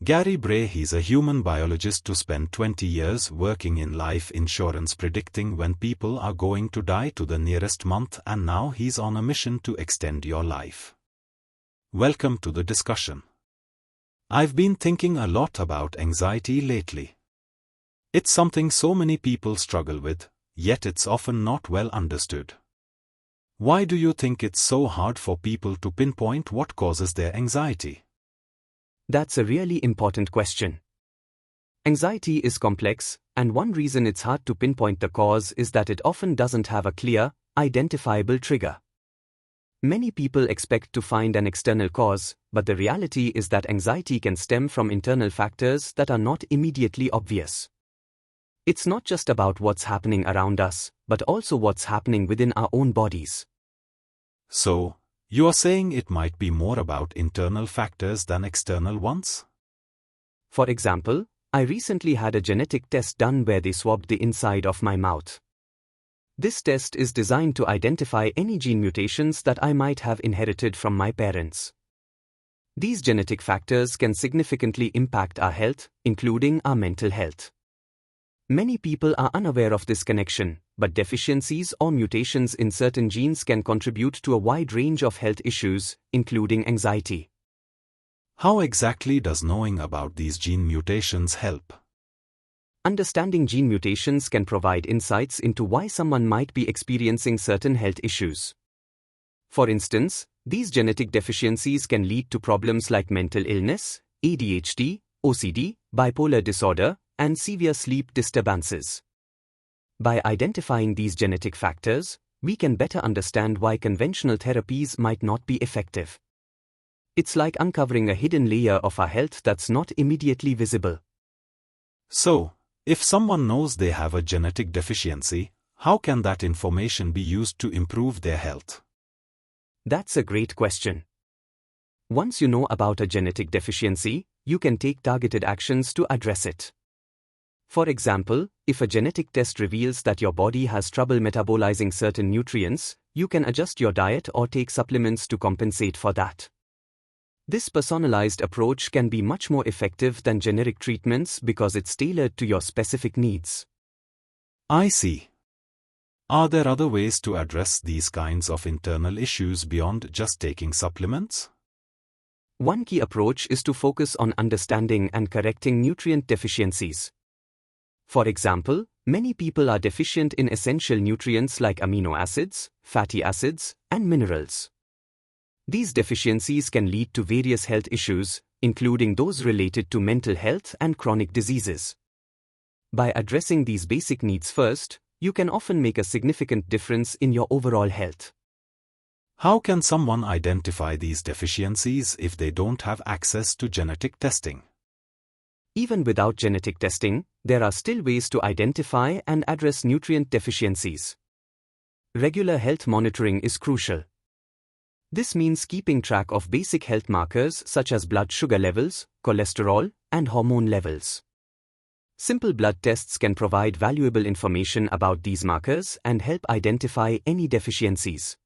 Gary Bray, he's a human biologist who spent 20 years working in life insurance predicting when people are going to die to the nearest month, and now he's on a mission to extend your life. Welcome to the discussion. I've been thinking a lot about anxiety lately. It's something so many people struggle with, yet it's often not well understood. Why do you think it's so hard for people to pinpoint what causes their anxiety? That's a really important question. Anxiety is complex, and one reason it's hard to pinpoint the cause is that it often doesn't have a clear, identifiable trigger. Many people expect to find an external cause, but the reality is that anxiety can stem from internal factors that are not immediately obvious. It's not just about what's happening around us, but also what's happening within our own bodies. So, you are saying it might be more about internal factors than external ones? For example, I recently had a genetic test done where they swabbed the inside of my mouth. This test is designed to identify any gene mutations that I might have inherited from my parents. These genetic factors can significantly impact our health, including our mental health. Many people are unaware of this connection, but deficiencies or mutations in certain genes can contribute to a wide range of health issues, including anxiety. How exactly does knowing about these gene mutations help? Understanding gene mutations can provide insights into why someone might be experiencing certain health issues. For instance, these genetic deficiencies can lead to problems like mental illness, ADHD, OCD, bipolar disorder, and severe sleep disturbances. By identifying these genetic factors, we can better understand why conventional therapies might not be effective. It's like uncovering a hidden layer of our health that's not immediately visible. So, if someone knows they have a genetic deficiency, how can that information be used to improve their health? That's a great question. Once you know about a genetic deficiency, you can take targeted actions to address it. For example, if a genetic test reveals that your body has trouble metabolizing certain nutrients, you can adjust your diet or take supplements to compensate for that. This personalized approach can be much more effective than generic treatments because it's tailored to your specific needs. I see. Are there other ways to address these kinds of internal issues beyond just taking supplements? One key approach is to focus on understanding and correcting nutrient deficiencies. For example, many people are deficient in essential nutrients like amino acids, fatty acids, and minerals. These deficiencies can lead to various health issues, including those related to mental health and chronic diseases. By addressing these basic needs first, you can often make a significant difference in your overall health. How can someone identify these deficiencies if they don't have access to genetic testing? Even without genetic testing, there are still ways to identify and address nutrient deficiencies. Regular health monitoring is crucial. This means keeping track of basic health markers such as blood sugar levels, cholesterol, and hormone levels. Simple blood tests can provide valuable information about these markers and help identify any deficiencies.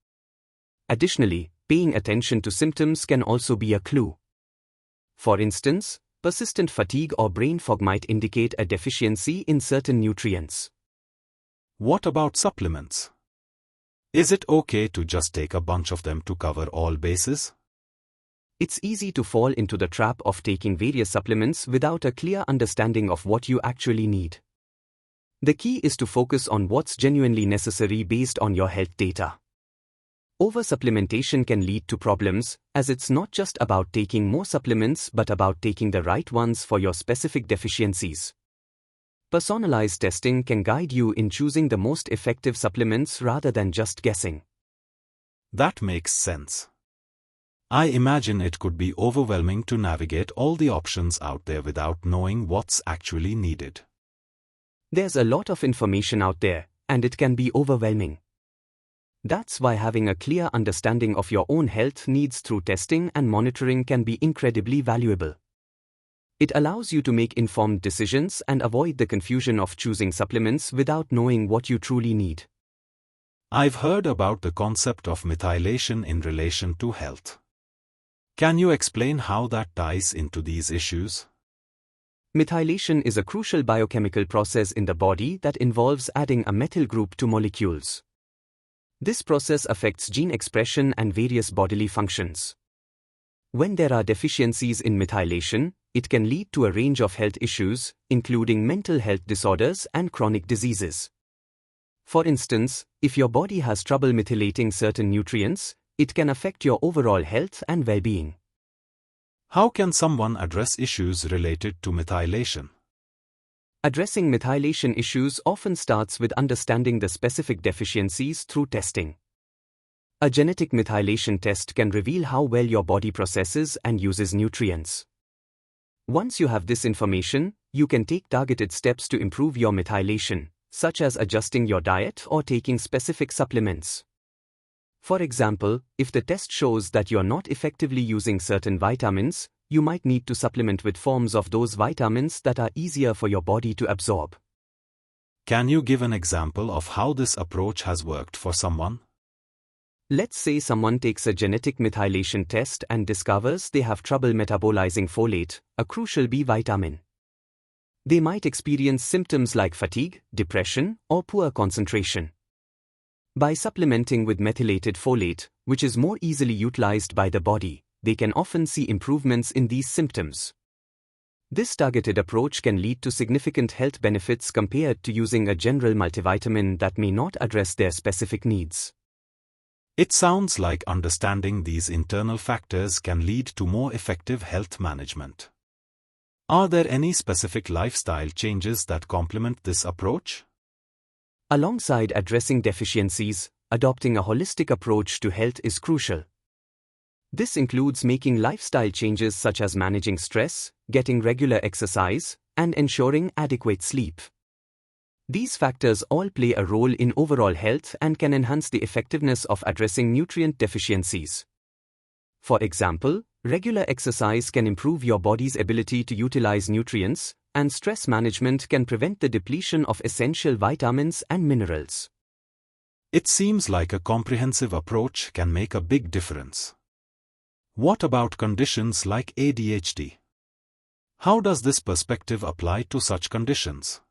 Additionally, paying attention to symptoms can also be a clue. For instance, persistent fatigue or brain fog might indicate a deficiency in certain nutrients. What about supplements? Is it okay to just take a bunch of them to cover all bases? It's easy to fall into the trap of taking various supplements without a clear understanding of what you actually need. The key is to focus on what's genuinely necessary based on your health data. Oversupplementation can lead to problems, as it's not just about taking more supplements but about taking the right ones for your specific deficiencies. Personalized testing can guide you in choosing the most effective supplements rather than just guessing. That makes sense. I imagine it could be overwhelming to navigate all the options out there without knowing what's actually needed. There's a lot of information out there, and it can be overwhelming. That's why having a clear understanding of your own health needs through testing and monitoring can be incredibly valuable. It allows you to make informed decisions and avoid the confusion of choosing supplements without knowing what you truly need. I've heard about the concept of methylation in relation to health. Can you explain how that ties into these issues? Methylation is a crucial biochemical process in the body that involves adding a methyl group to molecules. This process affects gene expression and various bodily functions. When there are deficiencies in methylation, it can lead to a range of health issues, including mental health disorders and chronic diseases. For instance, if your body has trouble methylating certain nutrients, it can affect your overall health and well-being. How can someone address issues related to methylation? Addressing methylation issues often starts with understanding the specific deficiencies through testing. A genetic methylation test can reveal how well your body processes and uses nutrients. Once you have this information, you can take targeted steps to improve your methylation, such as adjusting your diet or taking specific supplements. For example, if the test shows that you're not effectively using certain vitamins, you might need to supplement with forms of those vitamins that are easier for your body to absorb. Can you give an example of how this approach has worked for someone? Let's say someone takes a genetic methylation test and discovers they have trouble metabolizing folate, a crucial B vitamin. They might experience symptoms like fatigue, depression, or poor concentration. By supplementing with methylated folate, which is more easily utilized by the body, they can often see improvements in these symptoms. This targeted approach can lead to significant health benefits compared to using a general multivitamin that may not address their specific needs. It sounds like understanding these internal factors can lead to more effective health management. Are there any specific lifestyle changes that complement this approach? Alongside addressing deficiencies, adopting a holistic approach to health is crucial. This includes making lifestyle changes such as managing stress, getting regular exercise, and ensuring adequate sleep. These factors all play a role in overall health and can enhance the effectiveness of addressing nutrient deficiencies. For example, regular exercise can improve your body's ability to utilize nutrients, and stress management can prevent the depletion of essential vitamins and minerals. It seems like a comprehensive approach can make a big difference. What about conditions like ADHD? How does this perspective apply to such conditions?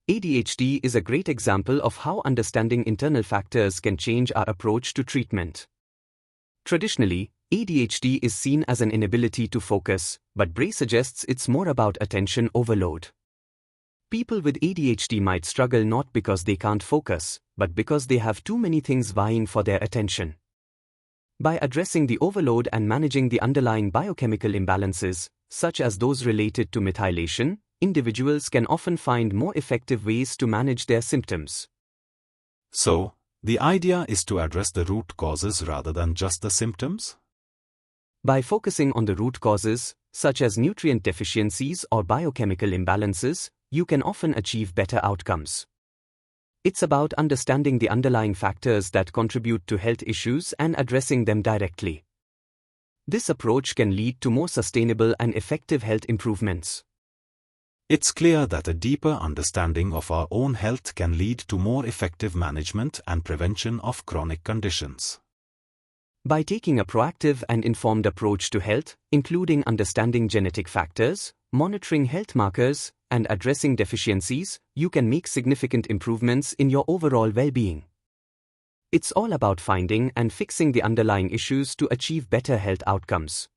ADHD is a great example of how understanding internal factors can change our approach to treatment. Traditionally, ADHD is seen as an inability to focus, but Bray suggests it's more about attention overload. People with ADHD might struggle not because they can't focus, but because they have too many things vying for their attention. By addressing the overload and managing the underlying biochemical imbalances, such as those related to methylation, individuals can often find more effective ways to manage their symptoms. So, the idea is to address the root causes rather than just the symptoms? By focusing on the root causes, such as nutrient deficiencies or biochemical imbalances, you can often achieve better outcomes. It's about understanding the underlying factors that contribute to health issues and addressing them directly. This approach can lead to more sustainable and effective health improvements. It's clear that a deeper understanding of our own health can lead to more effective management and prevention of chronic conditions. By taking a proactive and informed approach to health, including understanding genetic factors, monitoring health markers, and addressing deficiencies, you can make significant improvements in your overall well-being. It's all about finding and fixing the underlying issues to achieve better health outcomes.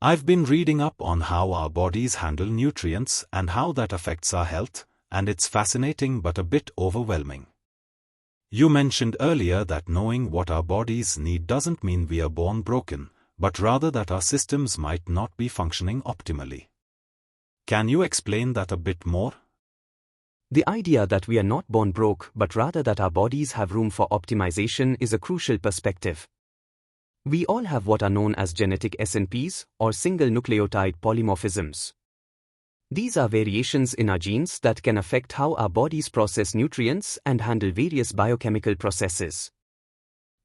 I've been reading up on how our bodies handle nutrients and how that affects our health, and it's fascinating but a bit overwhelming. You mentioned earlier that knowing what our bodies need doesn't mean we are born broken, but rather that our systems might not be functioning optimally. Can you explain that a bit more? The idea that we are not born broke but rather that our bodies have room for optimization is a crucial perspective. We all have what are known as genetic SNPs, or single nucleotide polymorphisms. These are variations in our genes that can affect how our bodies process nutrients and handle various biochemical processes.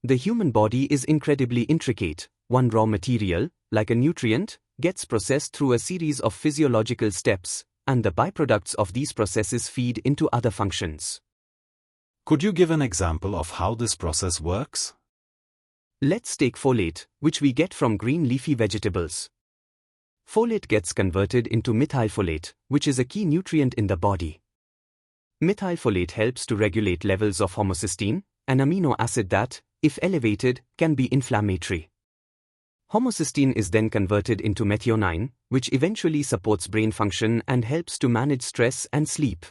The human body is incredibly intricate. One raw material, like a nutrient, gets processed through a series of physiological steps, and the byproducts of these processes feed into other functions. Could you give an example of how this process works? Let's take folate, which we get from green leafy vegetables. folate gets converted into methylfolate, which is a key nutrient in the body. Methylfolate helps to regulate levels of homocysteine, an amino acid that, if elevated, can be inflammatory. Homocysteine is then converted into methionine, which eventually supports brain function and helps to manage stress and sleep.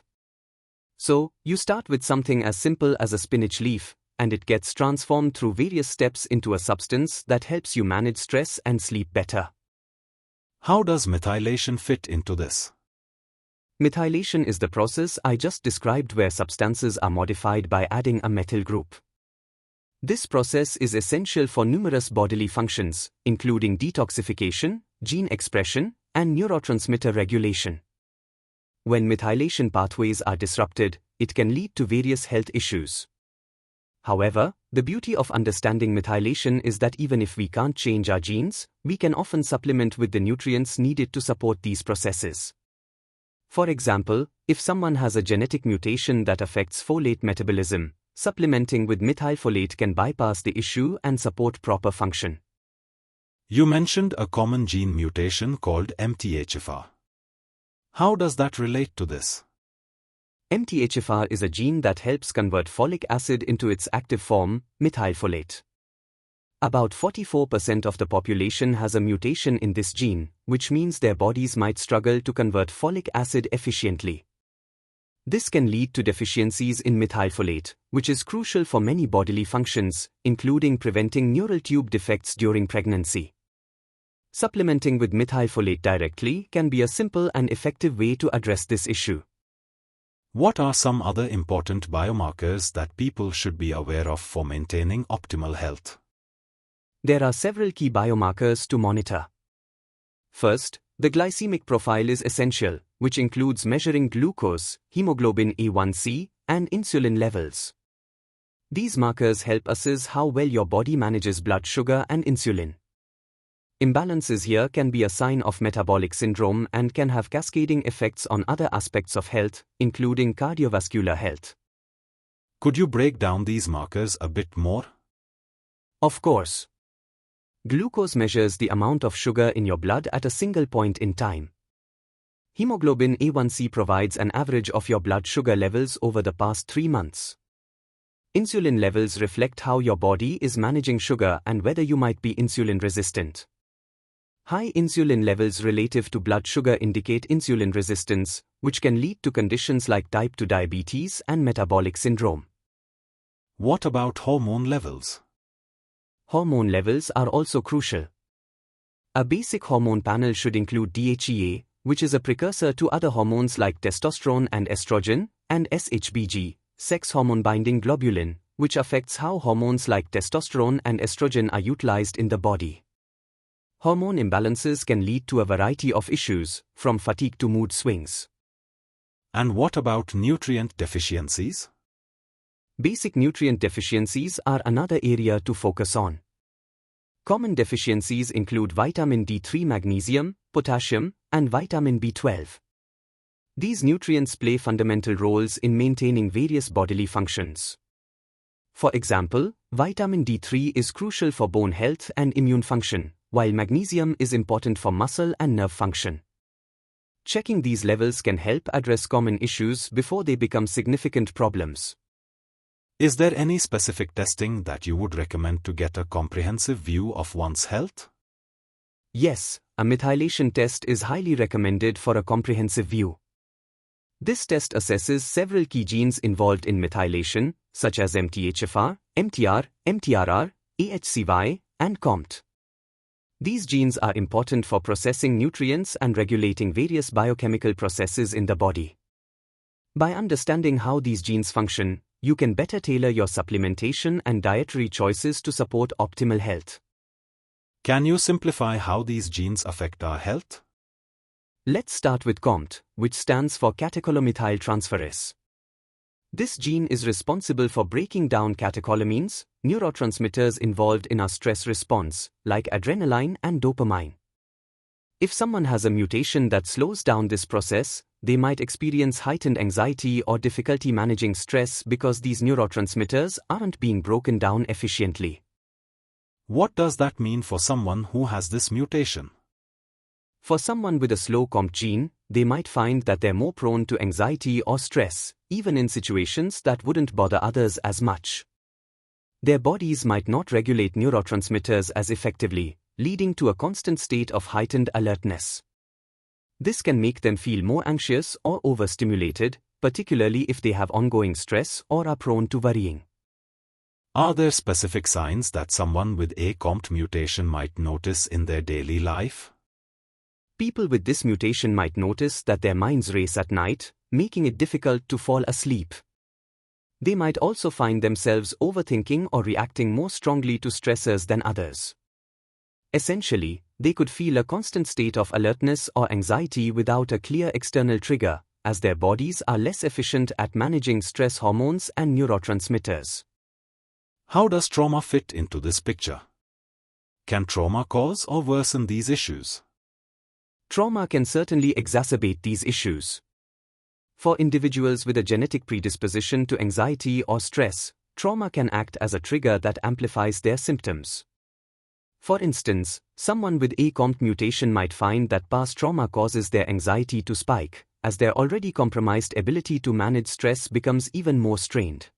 So, you start with something as simple as a spinach leaf, and it gets transformed through various steps into a substance that helps you manage stress and sleep better. How does methylation fit into this? Methylation is the process I just described where substances are modified by adding a methyl group. This process is essential for numerous bodily functions, including detoxification, gene expression, and neurotransmitter regulation. When methylation pathways are disrupted, it can lead to various health issues. However, the beauty of understanding methylation is that even if we can't change our genes, we can often supplement with the nutrients needed to support these processes. For example, if someone has a genetic mutation that affects folate metabolism, supplementing with methylfolate can bypass the issue and support proper function. You mentioned a common gene mutation called MTHFR. How does that relate to this? MTHFR is a gene that helps convert folic acid into its active form, methylfolate. About 44% of the population has a mutation in this gene, which means their bodies might struggle to convert folic acid efficiently. This can lead to deficiencies in methylfolate, which is crucial for many bodily functions, including preventing neural tube defects during pregnancy. Supplementing with methylfolate directly can be a simple and effective way to address this issue. What are some other important biomarkers that people should be aware of for maintaining optimal health? There are several key biomarkers to monitor. First, the glycemic profile is essential, which includes measuring glucose, hemoglobin A1c, and insulin levels. These markers help assess how well your body manages blood sugar and insulin. Imbalances here can be a sign of metabolic syndrome and can have cascading effects on other aspects of health, including cardiovascular health. Could you break down these markers a bit more? Of course. Glucose measures the amount of sugar in your blood at a single point in time. Hemoglobin A1c provides an average of your blood sugar levels over the past 3 months. Insulin levels reflect how your body is managing sugar and whether you might be insulin resistant. High insulin levels relative to blood sugar indicate insulin resistance, which can lead to conditions like type 2 diabetes and metabolic syndrome. What about hormone levels? Hormone levels are also crucial. A basic hormone panel should include DHEA, which is a precursor to other hormones like testosterone and estrogen, and SHBG, sex hormone-binding globulin, which affects how hormones like testosterone and estrogen are utilized in the body. Hormone imbalances can lead to a variety of issues, from fatigue to mood swings. And what about nutrient deficiencies? Basic nutrient deficiencies are another area to focus on. Common deficiencies include vitamin D3, magnesium, potassium, and vitamin B12. These nutrients play fundamental roles in maintaining various bodily functions. For example, vitamin D3 is crucial for bone health and immune function, while magnesium is important for muscle and nerve function. Checking these levels can help address common issues before they become significant problems. Is there any specific testing that you would recommend to get a comprehensive view of one's health? Yes, a methylation test is highly recommended for a comprehensive view. This test assesses several key genes involved in methylation, such as MTHFR, MTR, MTRR, AHCY, and COMT. These genes are important for processing nutrients and regulating various biochemical processes in the body. By understanding how these genes function, you can better tailor your supplementation and dietary choices to support optimal health. Can you simplify how these genes affect our health? Let's start with COMT, which stands for catecholomethyltransferase. This gene is responsible for breaking down catecholamines, neurotransmitters involved in our stress response, like adrenaline and dopamine. If someone has a mutation that slows down this process, they might experience heightened anxiety or difficulty managing stress because these neurotransmitters aren't being broken down efficiently. What does that mean for someone who has this mutation? For someone with a slow COMT gene, they might find that they're more prone to anxiety or stress, even in situations that wouldn't bother others as much. Their bodies might not regulate neurotransmitters as effectively, leading to a constant state of heightened alertness. This can make them feel more anxious or overstimulated, particularly if they have ongoing stress or are prone to worrying. Are there specific signs that someone with a COMT mutation might notice in their daily life? People with this mutation might notice that their minds race at night, making it difficult to fall asleep. They might also find themselves overthinking or reacting more strongly to stressors than others. Essentially, they could feel a constant state of alertness or anxiety without a clear external trigger, as their bodies are less efficient at managing stress hormones and neurotransmitters. How does trauma fit into this picture? Can trauma cause or worsen these issues? Trauma can certainly exacerbate these issues. For individuals with a genetic predisposition to anxiety or stress, trauma can act as a trigger that amplifies their symptoms. For instance, someone with a COMT mutation might find that past trauma causes their anxiety to spike, as their already compromised ability to manage stress becomes even more strained.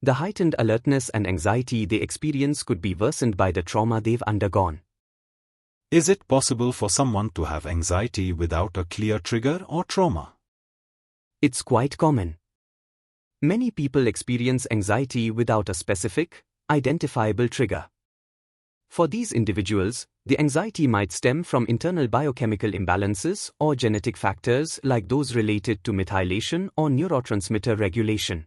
The heightened alertness and anxiety they experience could be worsened by the trauma they've undergone. Is it possible for someone to have anxiety without a clear trigger or trauma? It's quite common. Many people experience anxiety without a specific, identifiable trigger. For these individuals, the anxiety might stem from internal biochemical imbalances or genetic factors like those related to methylation or neurotransmitter regulation.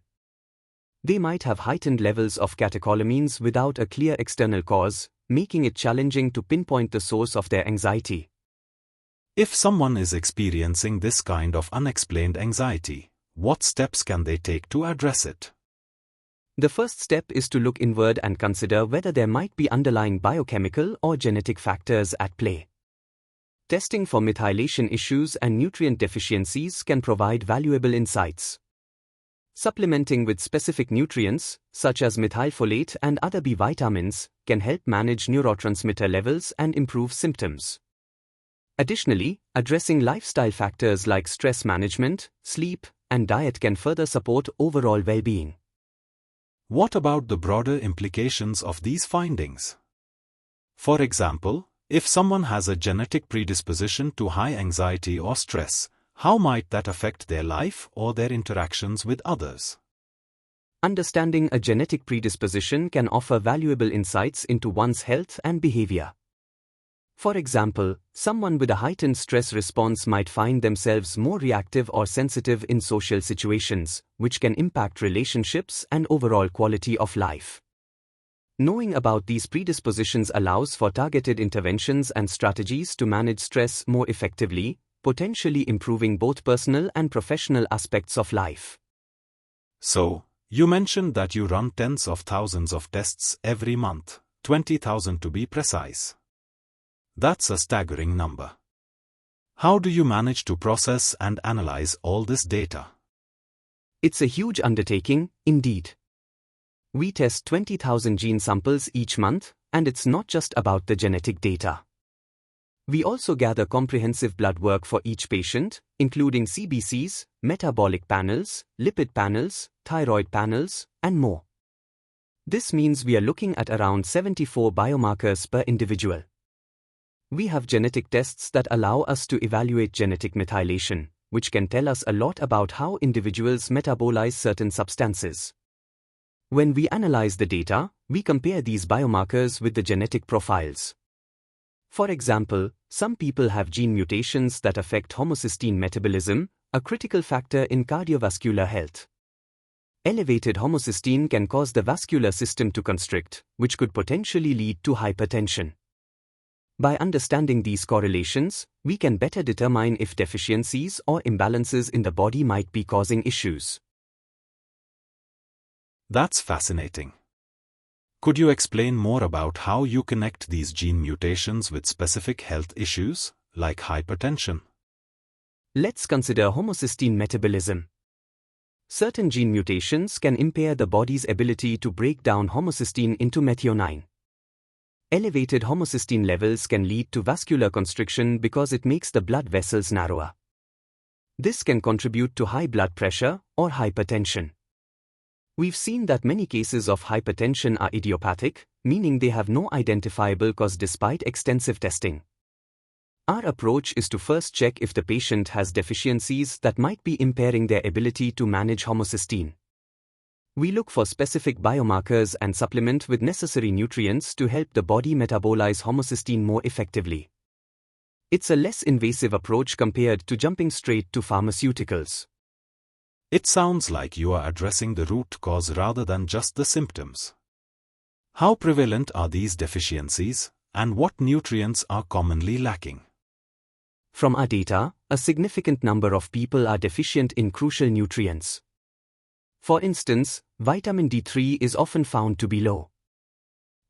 They might have heightened levels of catecholamines without a clear external cause, making it challenging to pinpoint the source of their anxiety. If someone is experiencing this kind of unexplained anxiety, what steps can they take to address it? The first step is to look inward and consider whether there might be underlying biochemical or genetic factors at play. Testing for methylation issues and nutrient deficiencies can provide valuable insights. Supplementing with specific nutrients, such as methylfolate and other B vitamins, can help manage neurotransmitter levels and improve symptoms. Additionally, addressing lifestyle factors like stress management, sleep, and diet can further support overall well-being. What about the broader implications of these findings? For example, if someone has a genetic predisposition to high anxiety or stress, how might that affect their life or their interactions with others? Understanding a genetic predisposition can offer valuable insights into one's health and behavior. For example, someone with a heightened stress response might find themselves more reactive or sensitive in social situations, which can impact relationships and overall quality of life. Knowing about these predispositions allows for targeted interventions and strategies to manage stress more effectively, potentially improving both personal and professional aspects of life. So, you mentioned that you run tens of thousands of tests every month, 20,000 to be precise. That's a staggering number. How do you manage to process and analyze all this data? It's a huge undertaking, indeed. We test 20,000 gene samples each month, and it's not just about the genetic data. We also gather comprehensive blood work for each patient, including CBCs, metabolic panels, lipid panels, thyroid panels, and more. This means we are looking at around 74 biomarkers per individual. We have genetic tests that allow us to evaluate genetic methylation, which can tell us a lot about how individuals metabolize certain substances. When we analyze the data, we compare these biomarkers with the genetic profiles. For example, some people have gene mutations that affect homocysteine metabolism, a critical factor in cardiovascular health. Elevated homocysteine can cause the vascular system to constrict, which could potentially lead to hypertension. By understanding these correlations, we can better determine if deficiencies or imbalances in the body might be causing issues. That's fascinating. Could you explain more about how you connect these gene mutations with specific health issues, like hypertension? Let's consider homocysteine metabolism. Certain gene mutations can impair the body's ability to break down homocysteine into methionine. Elevated homocysteine levels can lead to vascular constriction because it makes the blood vessels narrower. This can contribute to high blood pressure or hypertension. We've seen that many cases of hypertension are idiopathic, meaning they have no identifiable cause despite extensive testing. Our approach is to first check if the patient has deficiencies that might be impairing their ability to manage homocysteine. We look for specific biomarkers and supplement with necessary nutrients to help the body metabolize homocysteine more effectively. It's a less invasive approach compared to jumping straight to pharmaceuticals. It sounds like you are addressing the root cause rather than just the symptoms. How prevalent are these deficiencies, and what nutrients are commonly lacking? From our data, a significant number of people are deficient in crucial nutrients. For instance, vitamin D3 is often found to be low.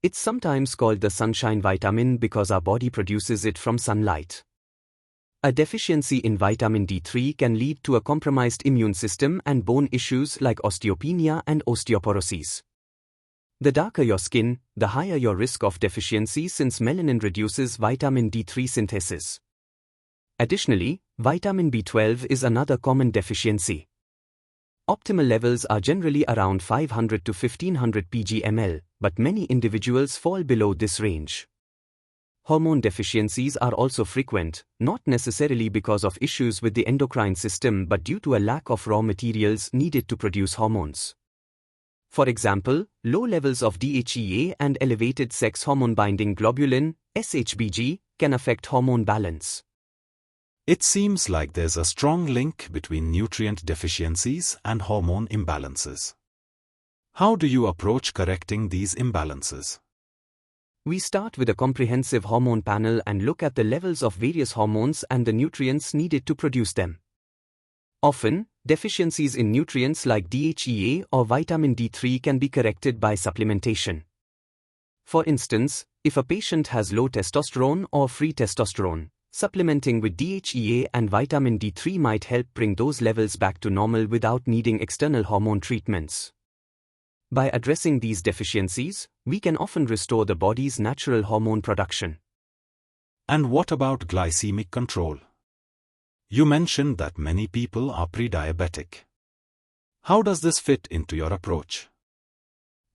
It's sometimes called the sunshine vitamin because our body produces it from sunlight. A deficiency in vitamin D3 can lead to a compromised immune system and bone issues like osteopenia and osteoporosis. The darker your skin, the higher your risk of deficiency since melanin reduces vitamin D3 synthesis. Additionally, vitamin B12 is another common deficiency. Optimal levels are generally around 500 to 1500 pg/ml, but many individuals fall below this range. Hormone deficiencies are also frequent, not necessarily because of issues with the endocrine system but due to a lack of raw materials needed to produce hormones. For example, low levels of DHEA and elevated sex hormone-binding globulin, SHBG, can affect hormone balance. It seems like there's a strong link between nutrient deficiencies and hormone imbalances. How do you approach correcting these imbalances? We start with a comprehensive hormone panel and look at the levels of various hormones and the nutrients needed to produce them. Often, deficiencies in nutrients like DHEA or vitamin D3 can be corrected by supplementation. For instance, if a patient has low testosterone or free testosterone, supplementing with DHEA and vitamin D3 might help bring those levels back to normal without needing external hormone treatments. By addressing these deficiencies, we can often restore the body's natural hormone production. And what about glycemic control? You mentioned that many people are pre-diabetic. How does this fit into your approach?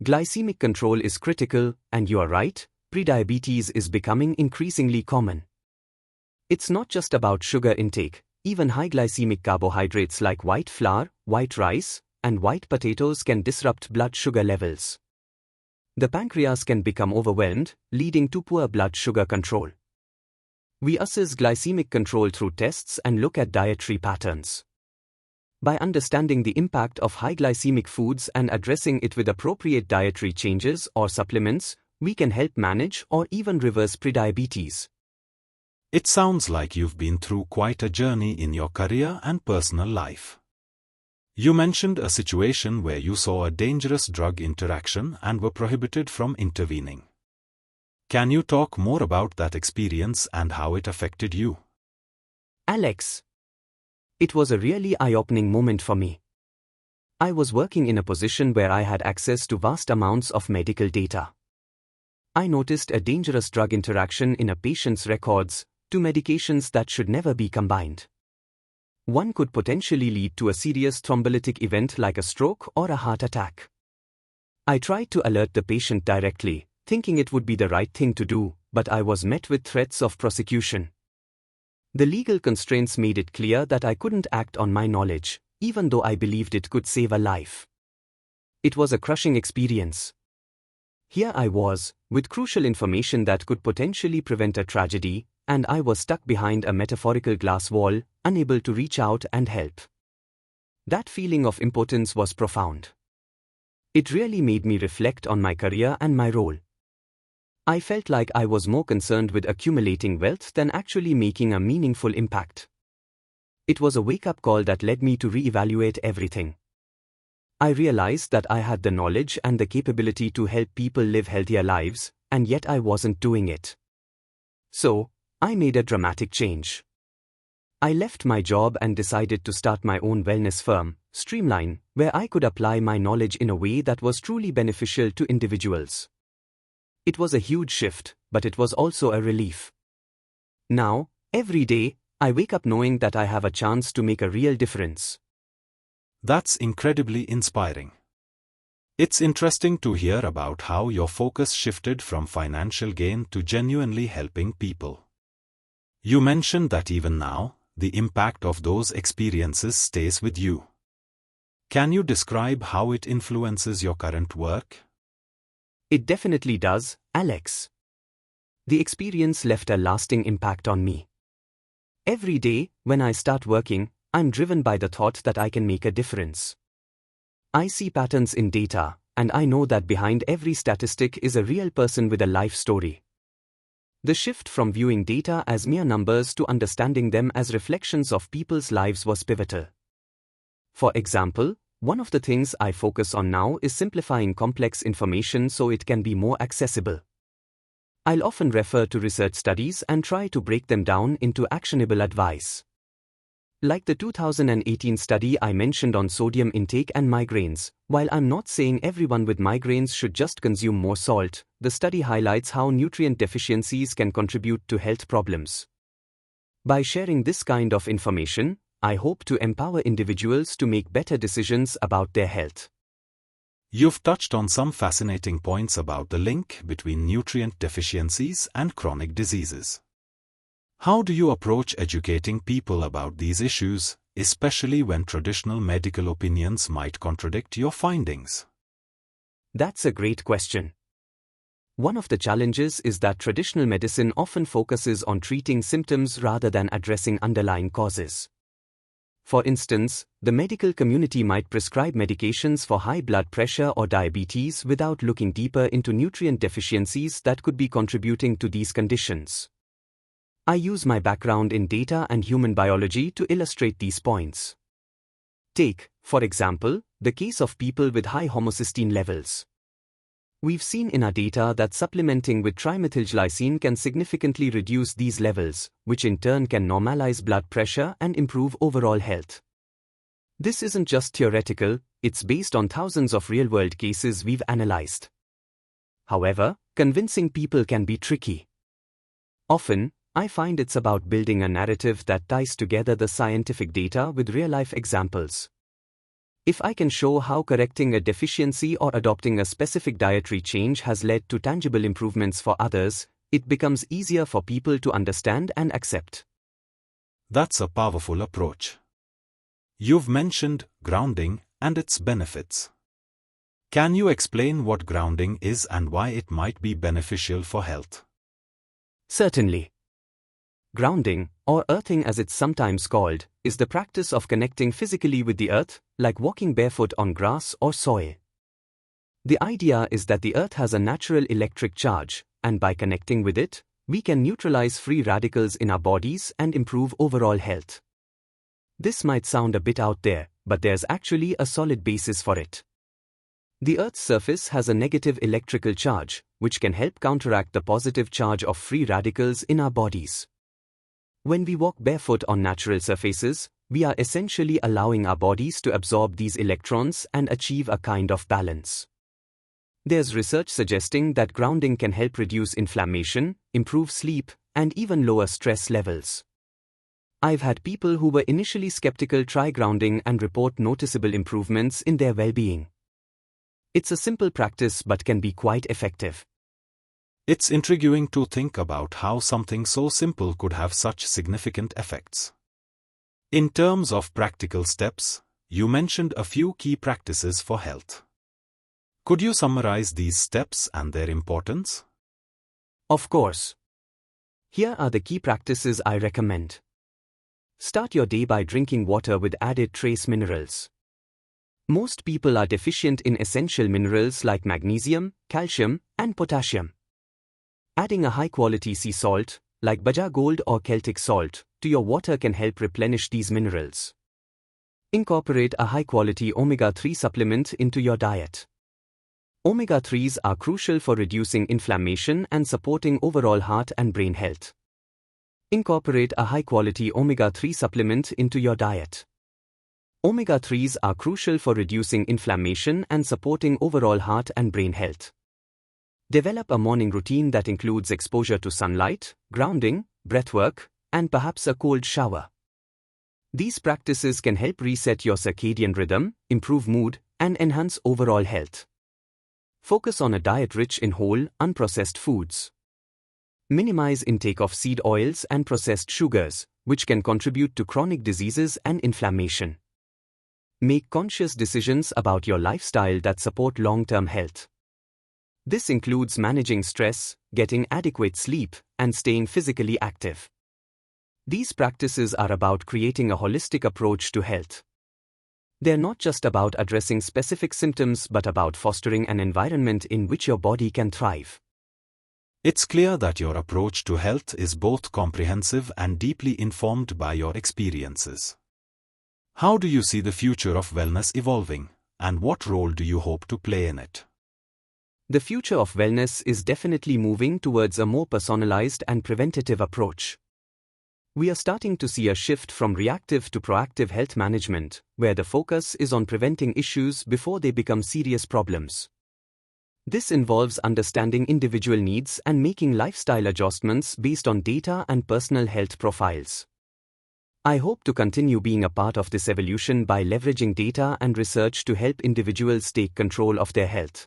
Glycemic control is critical, and you are right, prediabetes is becoming increasingly common. It's not just about sugar intake, even high glycemic carbohydrates like white flour, white rice, and white potatoes can disrupt blood sugar levels. The pancreas can become overwhelmed, leading to poor blood sugar control. We assess glycemic control through tests and look at dietary patterns. By understanding the impact of high glycemic foods and addressing it with appropriate dietary changes or supplements, we can help manage or even reverse prediabetes. It sounds like you've been through quite a journey in your career and personal life. You mentioned a situation where you saw a dangerous drug interaction and were prohibited from intervening. Can you talk more about that experience and how it affected you? Alex, it was a really eye-opening moment for me. I was working in a position where I had access to vast amounts of medical data. I noticed a dangerous drug interaction in a patient's records, two medications that should never be combined. One could potentially lead to a serious thrombolytic event like a stroke or a heart attack. I tried to alert the patient directly, thinking it would be the right thing to do, but I was met with threats of prosecution. The legal constraints made it clear that I couldn't act on my knowledge, even though I believed it could save a life. It was a crushing experience. Here I was, with crucial information that could potentially prevent a tragedy, and I was stuck behind a metaphorical glass wall, unable to reach out and help. That feeling of impotence was profound. It really made me reflect on my career and my role. I felt like I was more concerned with accumulating wealth than actually making a meaningful impact. It was a wake-up call that led me to reevaluate everything. I realized that I had the knowledge and the capability to help people live healthier lives, and yet I wasn't doing it. So, I made a dramatic change. I left my job and decided to start my own wellness firm, Streamline, where I could apply my knowledge in a way that was truly beneficial to individuals. It was a huge shift, but it was also a relief. Now, every day, I wake up knowing that I have a chance to make a real difference. That's incredibly inspiring. It's interesting to hear about how your focus shifted from financial gain to genuinely helping people. You mentioned that even now, the impact of those experiences stays with you. Can you describe how it influences your current work? It definitely does, Alex. The experience left a lasting impact on me. Every day, when I start working, I'm driven by the thought that I can make a difference. I see patterns in data, and I know that behind every statistic is a real person with a life story. The shift from viewing data as mere numbers to understanding them as reflections of people's lives was pivotal. For example, one of the things I focus on now is simplifying complex information so it can be more accessible. I'll often refer to research studies and try to break them down into actionable advice. Like the 2018 study I mentioned on sodium intake and migraines, while I'm not saying everyone with migraines should just consume more salt, the study highlights how nutrient deficiencies can contribute to health problems. By sharing this kind of information, I hope to empower individuals to make better decisions about their health. You've touched on some fascinating points about the link between nutrient deficiencies and chronic diseases. How do you approach educating people about these issues, especially when traditional medical opinions might contradict your findings? That's a great question. One of the challenges is that traditional medicine often focuses on treating symptoms rather than addressing underlying causes. For instance, the medical community might prescribe medications for high blood pressure or diabetes without looking deeper into nutrient deficiencies that could be contributing to these conditions. I use my background in data and human biology to illustrate these points. Take, for example, the case of people with high homocysteine levels. We've seen in our data that supplementing with trimethylglycine can significantly reduce these levels, which in turn can normalize blood pressure and improve overall health. This isn't just theoretical, it's based on thousands of real-world cases we've analyzed. However, convincing people can be tricky. Often, I find it's about building a narrative that ties together the scientific data with real-life examples. If I can show how correcting a deficiency or adopting a specific dietary change has led to tangible improvements for others, it becomes easier for people to understand and accept. That's a powerful approach. You've mentioned grounding and its benefits. Can you explain what grounding is and why it might be beneficial for health? Certainly. Grounding, or earthing as it's sometimes called, is the practice of connecting physically with the earth, like walking barefoot on grass or soil. The idea is that the earth has a natural electric charge, and by connecting with it, we can neutralize free radicals in our bodies and improve overall health. This might sound a bit out there, but there's actually a solid basis for it. The Earth's surface has a negative electrical charge, which can help counteract the positive charge of free radicals in our bodies. When we walk barefoot on natural surfaces, we are essentially allowing our bodies to absorb these electrons and achieve a kind of balance. There's research suggesting that grounding can help reduce inflammation, improve sleep, and even lower stress levels. I've had people who were initially skeptical try grounding and report noticeable improvements in their well-being. It's a simple practice but can be quite effective. It's intriguing to think about how something so simple could have such significant effects. In terms of practical steps, you mentioned a few key practices for health. Could you summarize these steps and their importance? Of course. Here are the key practices I recommend. Start your day by drinking water with added trace minerals. Most people are deficient in essential minerals like magnesium, calcium, and potassium. Adding a high-quality sea salt, like Baja Gold or Celtic salt, to your water can help replenish these minerals. Incorporate a high-quality omega-3 supplement into your diet. Omega-3s are crucial for reducing inflammation and supporting overall heart and brain health. Incorporate a high-quality omega-3 supplement into your diet. Omega-3s are crucial for reducing inflammation and supporting overall heart and brain health. Develop a morning routine that includes exposure to sunlight, grounding, breathwork, and perhaps a cold shower. These practices can help reset your circadian rhythm, improve mood, and enhance overall health. Focus on a diet rich in whole, unprocessed foods. Minimize intake of seed oils and processed sugars, which can contribute to chronic diseases and inflammation. Make conscious decisions about your lifestyle that support long-term health. This includes managing stress, getting adequate sleep, and staying physically active. These practices are about creating a holistic approach to health. They're not just about addressing specific symptoms but about fostering an environment in which your body can thrive. It's clear that your approach to health is both comprehensive and deeply informed by your experiences. How do you see the future of wellness evolving, and what role do you hope to play in it? The future of wellness is definitely moving towards a more personalized and preventative approach. We are starting to see a shift from reactive to proactive health management, where the focus is on preventing issues before they become serious problems. This involves understanding individual needs and making lifestyle adjustments based on data and personal health profiles. I hope to continue being a part of this evolution by leveraging data and research to help individuals take control of their health.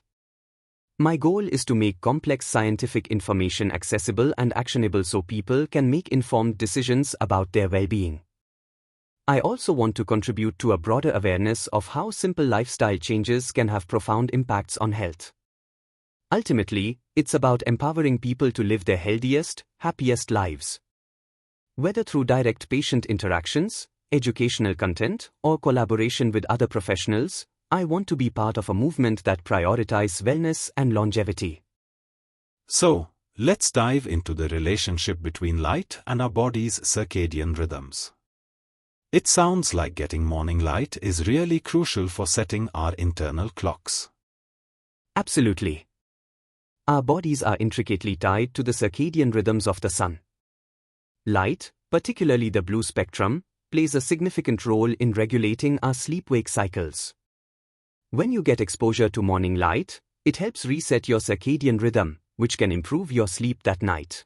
My goal is to make complex scientific information accessible and actionable so people can make informed decisions about their well-being. I also want to contribute to a broader awareness of how simple lifestyle changes can have profound impacts on health. Ultimately, it's about empowering people to live their healthiest, happiest lives. Whether through direct patient interactions, educational content, or collaboration with other professionals, I want to be part of a movement that prioritizes wellness and longevity. So, let's dive into the relationship between light and our body's circadian rhythms. It sounds like getting morning light is really crucial for setting our internal clocks. Absolutely. Our bodies are intricately tied to the circadian rhythms of the sun. Light, particularly the blue spectrum, plays a significant role in regulating our sleep-wake cycles. When you get exposure to morning light, it helps reset your circadian rhythm, which can improve your sleep that night.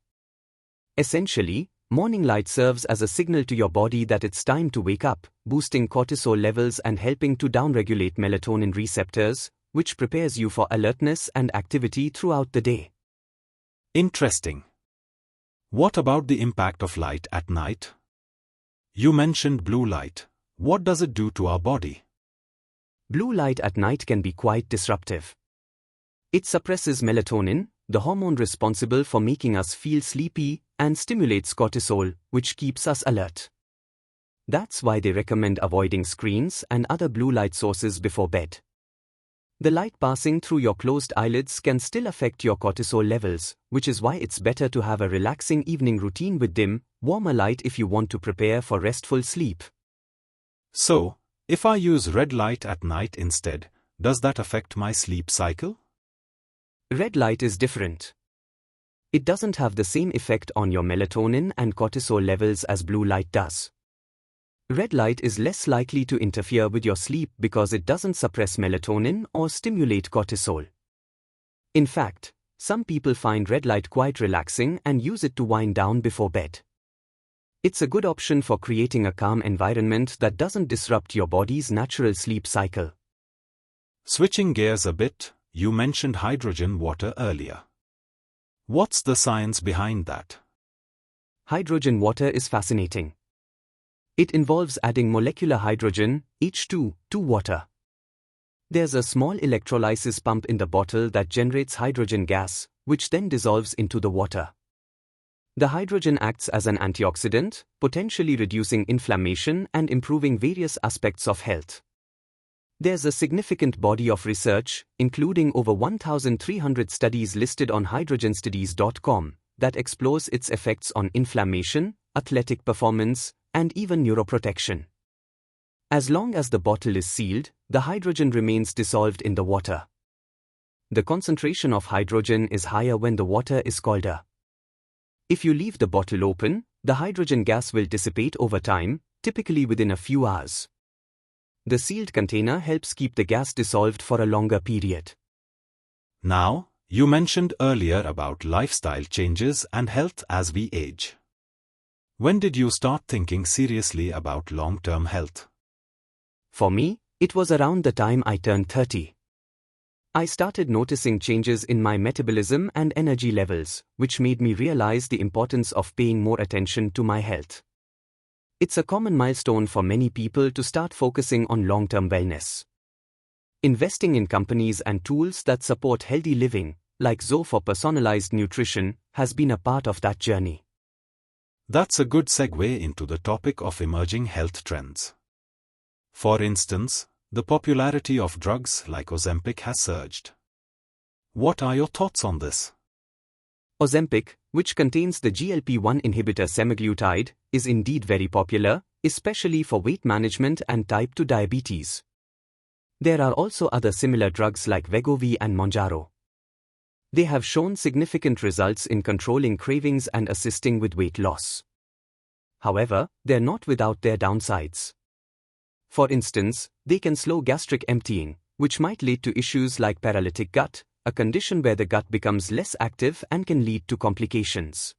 Essentially, morning light serves as a signal to your body that it's time to wake up, boosting cortisol levels and helping to downregulate melatonin receptors, which prepares you for alertness and activity throughout the day. Interesting. What about the impact of light at night? You mentioned blue light. What does it do to our body? Blue light at night can be quite disruptive. It suppresses melatonin, the hormone responsible for making us feel sleepy, and stimulates cortisol, which keeps us alert. That's why they recommend avoiding screens and other blue light sources before bed. The light passing through your closed eyelids can still affect your cortisol levels, which is why it's better to have a relaxing evening routine with dim, warmer light if you want to prepare for restful sleep. So, if I use red light at night instead, does that affect my sleep cycle? Red light is different. It doesn't have the same effect on your melatonin and cortisol levels as blue light does. Red light is less likely to interfere with your sleep because it doesn't suppress melatonin or stimulate cortisol. In fact, some people find red light quite relaxing and use it to wind down before bed. It's a good option for creating a calm environment that doesn't disrupt your body's natural sleep cycle. Switching gears a bit, you mentioned hydrogen water earlier. What's the science behind that? Hydrogen water is fascinating. It involves adding molecular hydrogen, H2, to water. There's a small electrolysis pump in the bottle that generates hydrogen gas, which then dissolves into the water. The hydrogen acts as an antioxidant, potentially reducing inflammation and improving various aspects of health. There's a significant body of research, including over 1,300 studies listed on hydrogenstudies.com, that explores its effects on inflammation, athletic performance, and even neuroprotection. As long as the bottle is sealed, the hydrogen remains dissolved in the water. The concentration of hydrogen is higher when the water is colder. If you leave the bottle open, the hydrogen gas will dissipate over time, typically within a few hours. The sealed container helps keep the gas dissolved for a longer period. Now, You mentioned earlier about lifestyle changes and health as we age. When did you start thinking seriously about long-term health? For me, it was around the time I turned 30. I started noticing changes in my metabolism and energy levels, which made me realize the importance of paying more attention to my health. It's a common milestone for many people to start focusing on long-term wellness. Investing in companies and tools that support healthy living, like Zo for personalized nutrition, has been a part of that journey. That's a good segue into the topic of emerging health trends. For instance, the popularity of drugs like Ozempic has surged. What are your thoughts on this? Ozempic, which contains the GLP-1 inhibitor semaglutide, is indeed very popular, especially for weight management and type 2 diabetes. There are also other similar drugs like Wegovy and Mounjaro. They have shown significant results in controlling cravings and assisting with weight loss. However, they're not without their downsides. For instance, they can slow gastric emptying, which might lead to issues like paralytic gut, a condition where the gut becomes less active and can lead to complications.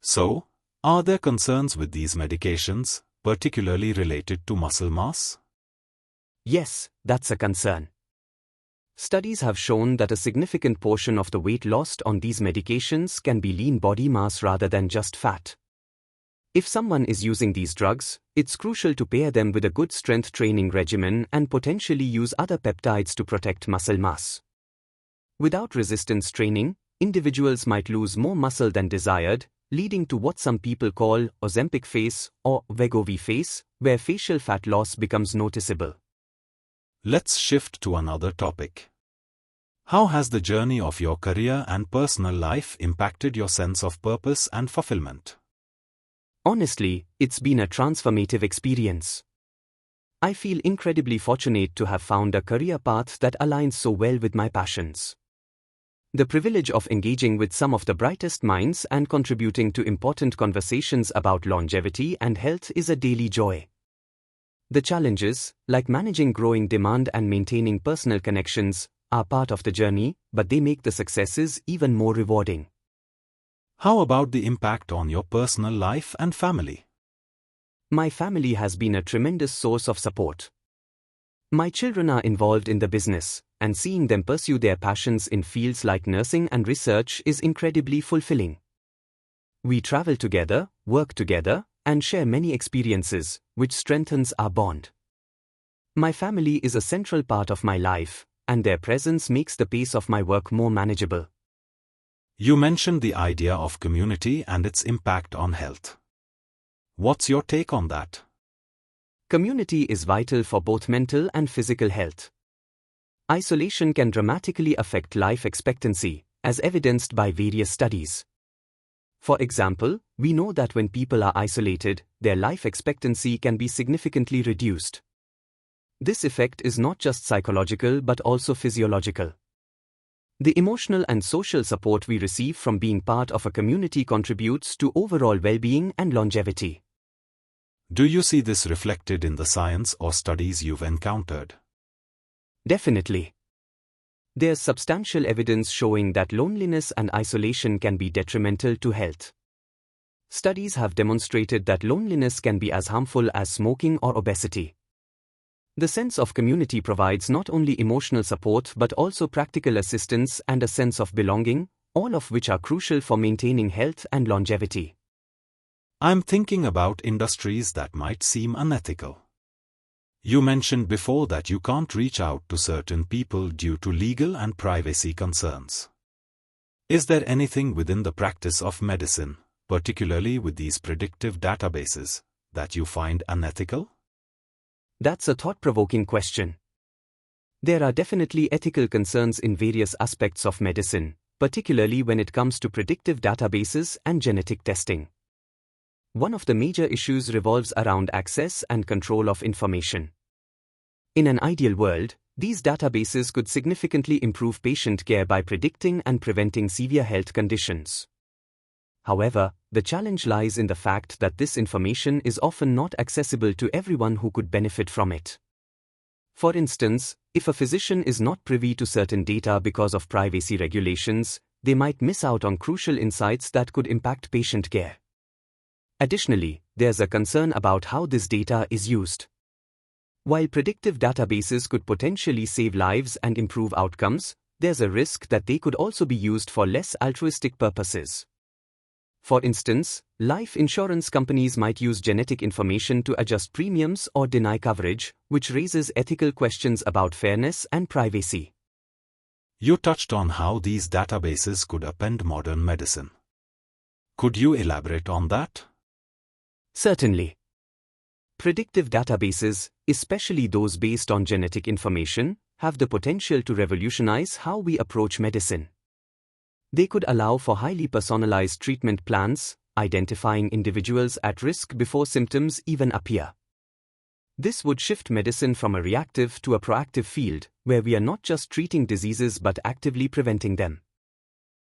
So, are there concerns with these medications, particularly related to muscle mass? Yes, that's a concern. Studies have shown that a significant portion of the weight lost on these medications can be lean body mass rather than just fat. If someone is using these drugs, it's crucial to pair them with a good strength training regimen and potentially use other peptides to protect muscle mass. Without resistance training, individuals might lose more muscle than desired, leading to what some people call Ozempic face or Wegovy face, where facial fat loss becomes noticeable. Let's shift to another topic. How has the journey of your career and personal life impacted your sense of purpose and fulfillment? Honestly, it's been a transformative experience. I feel incredibly fortunate to have found a career path that aligns so well with my passions. The privilege of engaging with some of the brightest minds and contributing to important conversations about longevity and health is a daily joy. The challenges, like managing growing demand and maintaining personal connections, are part of the journey, but they make the successes even more rewarding. How about the impact on your personal life and family? My family has been a tremendous source of support. My children are involved in the business, and seeing them pursue their passions in fields like nursing and research is incredibly fulfilling. We travel together, work together, and share many experiences, which strengthens our bond. My family is a central part of my life, and their presence makes the pace of my work more manageable. You mentioned the idea of community and its impact on health. What's your take on that? Community is vital for both mental and physical health. Isolation can dramatically affect life expectancy, as evidenced by various studies. For example, we know that when people are isolated, their life expectancy can be significantly reduced. This effect is not just psychological but also physiological. The emotional and social support we receive from being part of a community contributes to overall well-being and longevity. Do you see this reflected in the science or studies you've encountered? Definitely. There's substantial evidence showing that loneliness and isolation can be detrimental to health. Studies have demonstrated that loneliness can be as harmful as smoking or obesity. The sense of community provides not only emotional support but also practical assistance and a sense of belonging, all of which are crucial for maintaining health and longevity. I'm thinking about industries that might seem unethical. You mentioned before that you can't reach out to certain people due to legal and privacy concerns. Is there anything within the practice of medicine, particularly with these predictive databases, that you find unethical? That's a thought-provoking question. There are definitely ethical concerns in various aspects of medicine, particularly when it comes to predictive databases and genetic testing. One of the major issues revolves around access and control of information. In an ideal world, these databases could significantly improve patient care by predicting and preventing severe health conditions. However, the challenge lies in the fact that this information is often not accessible to everyone who could benefit from it. For instance, If a physician is not privy to certain data because of privacy regulations, they might miss out on crucial insights that could impact patient care. Additionally, there's a concern about how this data is used. While predictive databases could potentially save lives and improve outcomes, there's a risk that they could also be used for less altruistic purposes. For instance, life insurance companies might use genetic information to adjust premiums or deny coverage, which raises ethical questions about fairness and privacy. You touched on how these databases could upend modern medicine. Could you elaborate on that? Certainly. Predictive databases, especially those based on genetic information, have the potential to revolutionize how we approach medicine. They could allow for highly personalized treatment plans, identifying individuals at risk before symptoms even appear. This would shift medicine from a reactive to a proactive field, where we are not just treating diseases but actively preventing them.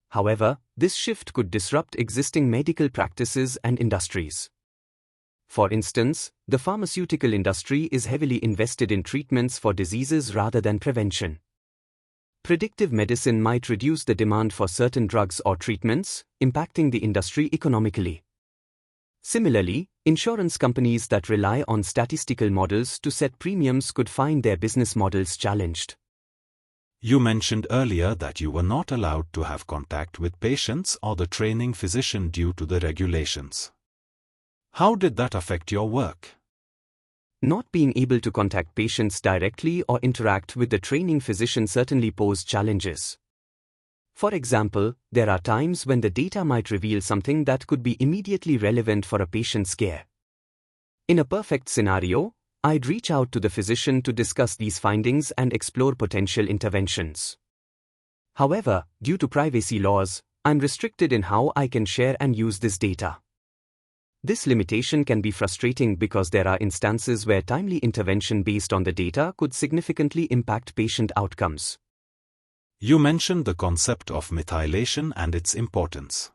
However, this shift could disrupt existing medical practices and industries. For instance, the pharmaceutical industry is heavily invested in treatments for diseases rather than prevention. Predictive medicine might reduce the demand for certain drugs or treatments, impacting the industry economically. Similarly, insurance companies that rely on statistical models to set premiums could find their business models challenged. You mentioned earlier that you were not allowed to have contact with patients or the training physician due to the regulations. How did that affect your work? Not being able to contact patients directly or interact with the training physician certainly pose challenges. For example, there are times when the data might reveal something that could be immediately relevant for a patient's care. In a perfect scenario, I'd reach out to the physician to discuss these findings and explore potential interventions. However, due to privacy laws, I'm restricted in how I can share and use this data. This limitation can be frustrating because there are instances where timely intervention based on the data could significantly impact patient outcomes. You mentioned the concept of methylation and its importance.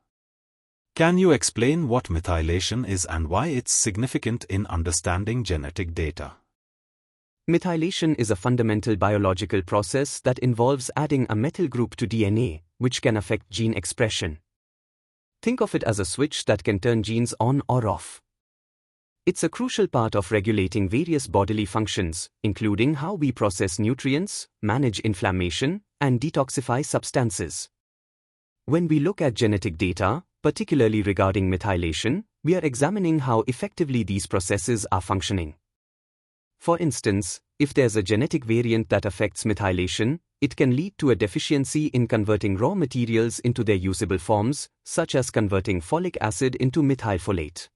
Can you explain what methylation is and why it's significant in understanding genetic data? Methylation is a fundamental biological process that involves adding a methyl group to DNA, which can affect gene expression. Think of it as a switch that can turn genes on or off. It's a crucial part of regulating various bodily functions, including how we process nutrients, manage inflammation, and detoxify substances. When we look at genetic data, particularly regarding methylation, we are examining how effectively these processes are functioning. For instance, if there's a genetic variant that affects methylation, it can lead to a deficiency in converting raw materials into their usable forms, such as converting folic acid into methylfolate.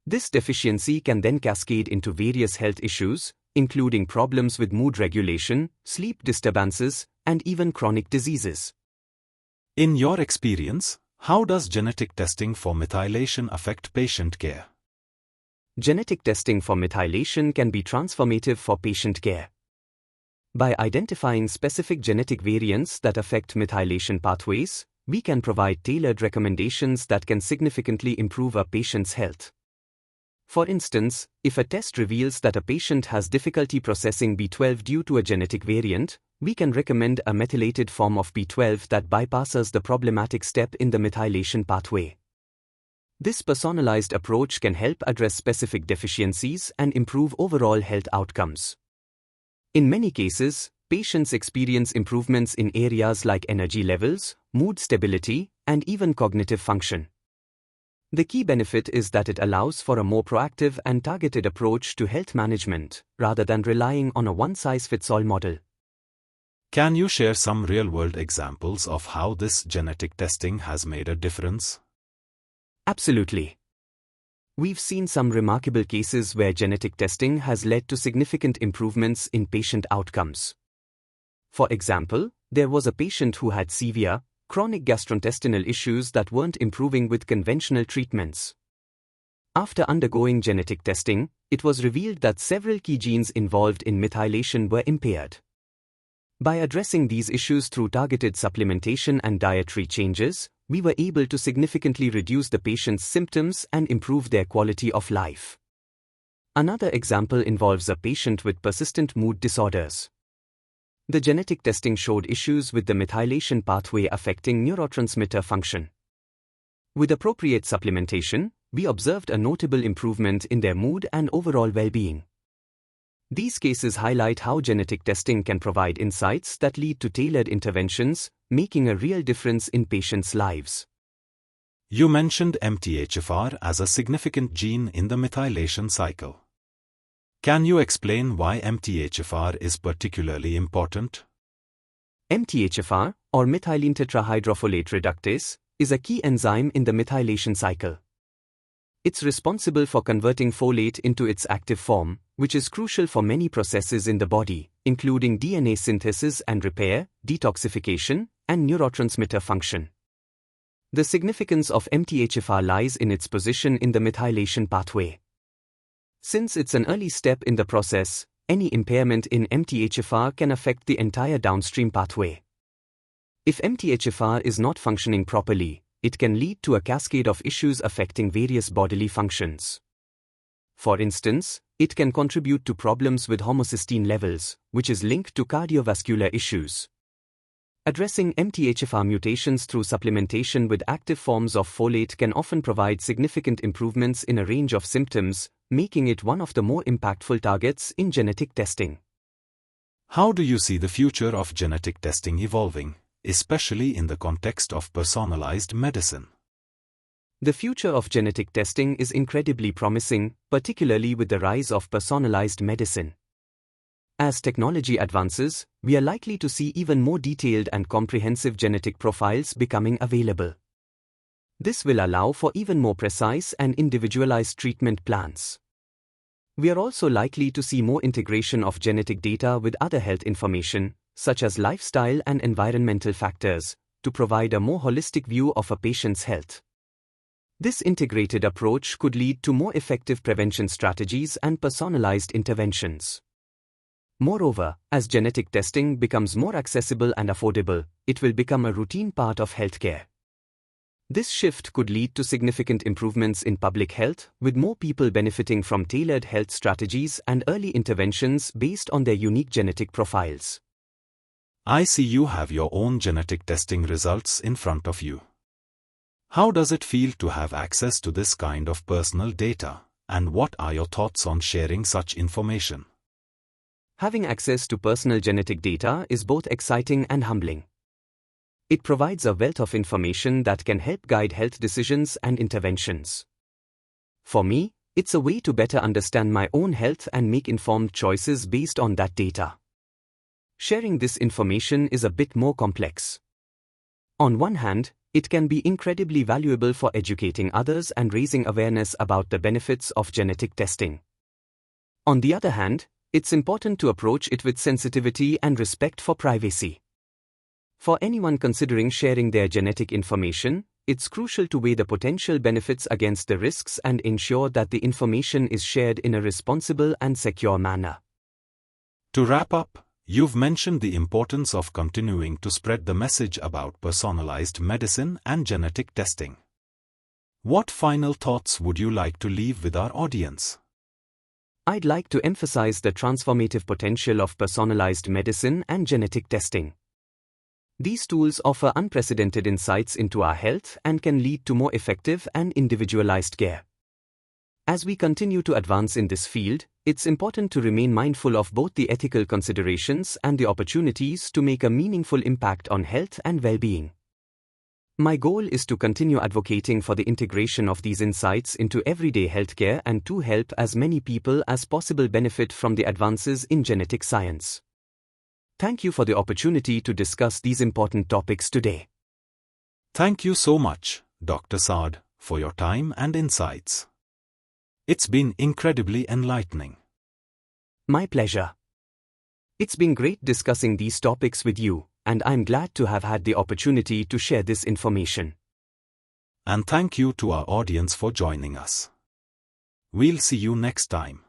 This deficiency can then cascade into various health issues, including problems with mood regulation, sleep disturbances, and even chronic diseases. In your experience, how does genetic testing for methylation affect patient care? Genetic testing for methylation can be transformative for patient care. By identifying specific genetic variants that affect methylation pathways, we can provide tailored recommendations that can significantly improve a patient's health. For instance, if a test reveals that a patient has difficulty processing B12 due to a genetic variant, we can recommend a methylated form of B12 that bypasses the problematic step in the methylation pathway. This personalized approach can help address specific deficiencies and improve overall health outcomes. In many cases, patients experience improvements in areas like energy levels, mood stability, and even cognitive function. The key benefit is that it allows for a more proactive and targeted approach to health management, rather than relying on a one-size-fits-all model. Can you share some real-world examples of how this genetic testing has made a difference? Absolutely. We've seen some remarkable cases where genetic testing has led to significant improvements in patient outcomes. For example, there was a patient who had severe, chronic gastrointestinal issues that weren't improving with conventional treatments. After undergoing genetic testing, it was revealed that several key genes involved in methylation were impaired. By addressing these issues through targeted supplementation and dietary changes, we were able to significantly reduce the patient's symptoms and improve their quality of life. Another example involves a patient with persistent mood disorders. The genetic testing showed issues with the methylation pathway affecting neurotransmitter function. With appropriate supplementation, we observed a notable improvement in their mood and overall well-being. These cases highlight how genetic testing can provide insights that lead to tailored interventions, making a real difference in patients' lives. You mentioned MTHFR as a significant gene in the methylation cycle. Can you explain why MTHFR is particularly important? MTHFR, or methylene tetrahydrofolate reductase, is a key enzyme in the methylation cycle. It's responsible for converting folate into its active form, which is crucial for many processes in the body, including DNA synthesis and repair, detoxification, and neurotransmitter function. The significance of MTHFR lies in its position in the methylation pathway. Since it's an early step in the process, any impairment in MTHFR can affect the entire downstream pathway. If MTHFR is not functioning properly, it can lead to a cascade of issues affecting various bodily functions. For instance, it can contribute to problems with homocysteine levels, which is linked to cardiovascular issues. Addressing MTHFR mutations through supplementation with active forms of folate can often provide significant improvements in a range of symptoms, making it one of the more impactful targets in genetic testing. How do you see the future of genetic testing evolving, especially in the context of personalized medicine? The future of genetic testing is incredibly promising, particularly with the rise of personalized medicine. As technology advances, we are likely to see even more detailed and comprehensive genetic profiles becoming available. This will allow for even more precise and individualized treatment plans. We are also likely to see more integration of genetic data with other health information, such as lifestyle and environmental factors, to provide a more holistic view of a patient's health. This integrated approach could lead to more effective prevention strategies and personalized interventions. Moreover, as genetic testing becomes more accessible and affordable, it will become a routine part of healthcare. This shift could lead to significant improvements in public health, with more people benefiting from tailored health strategies and early interventions based on their unique genetic profiles. I see you have your own genetic testing results in front of you. How does it feel to have access to this kind of personal data, and what are your thoughts on sharing such information? Having access to personal genetic data is both exciting and humbling. It provides a wealth of information that can help guide health decisions and interventions. For me, it's a way to better understand my own health and make informed choices based on that data. Sharing this information is a bit more complex. On one hand, it can be incredibly valuable for educating others and raising awareness about the benefits of genetic testing. On the other hand, it's important to approach it with sensitivity and respect for privacy. For anyone considering sharing their genetic information, it's crucial to weigh the potential benefits against the risks and ensure that the information is shared in a responsible and secure manner. To wrap up, you've mentioned the importance of continuing to spread the message about personalized medicine and genetic testing. What final thoughts would you like to leave with our audience? I'd like to emphasize the transformative potential of personalized medicine and genetic testing. These tools offer unprecedented insights into our health and can lead to more effective and individualized care. As we continue to advance in this field, it's important to remain mindful of both the ethical considerations and the opportunities to make a meaningful impact on health and well-being. My goal is to continue advocating for the integration of these insights into everyday healthcare and to help as many people as possible benefit from the advances in genetic science. Thank you for the opportunity to discuss these important topics today. Thank you so much, Dr. Saad, for your time and insights. It's been incredibly enlightening. My pleasure. It's been great discussing these topics with you, and I'm glad to have had the opportunity to share this information. And thank you to our audience for joining us. We'll see you next time.